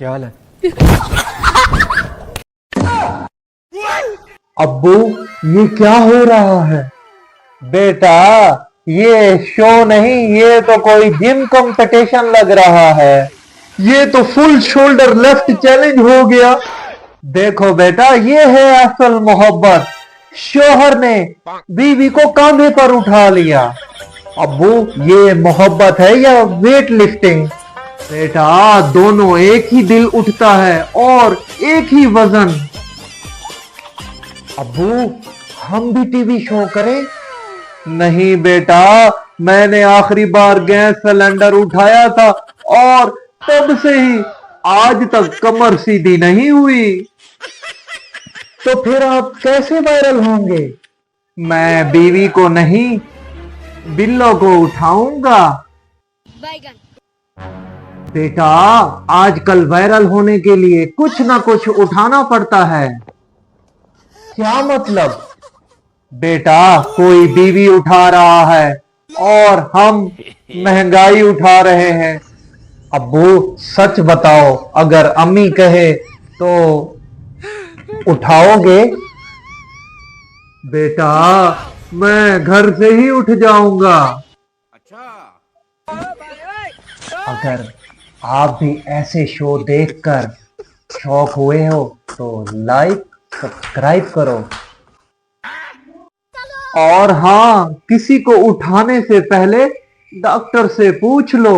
क्या हाल है? अब्बू, ये क्या हो रहा है? बेटा, ये शो नहीं, ये तो कोई जिम कंपटीशन लग रहा है। ये तो फुल शोल्डर लेफ्ट चैलेंज हो गया। देखो बेटा, ये है असल मोहब्बत। शोहर ने बीवी को कांधे पर उठा लिया। अब्बू, ये मोहब्बत है या वेट लिफ्टिंग? बेटा, दोनों एक ही दिल उठता है और एक ही वजन। अब्बू, हम भी टीवी शो करें? नहीं बेटा, मैंने आखिरी बार गैस सिलेंडर उठाया था और तब से ही आज तक कमर सीधी नहीं हुई। तो फिर आप कैसे वायरल होंगे? मैं बीवी को नहीं, बिल्लों को उठाऊंगा। बेटा, आजकल वायरल होने के लिए कुछ ना कुछ उठाना पड़ता है। क्या मतलब? बेटा, कोई बीवी उठा रहा है और हम महंगाई उठा रहे हैं। अब्बू, सच बताओ, अगर अम्मी कहे तो उठाओगे? बेटा, मैं घर से ही उठ जाऊंगा। अगर आप भी ऐसे शो देखकर शौक हुए हो तो लाइक सब्सक्राइब करो। और हाँ, किसी को उठाने से पहले डॉक्टर से पूछ लो।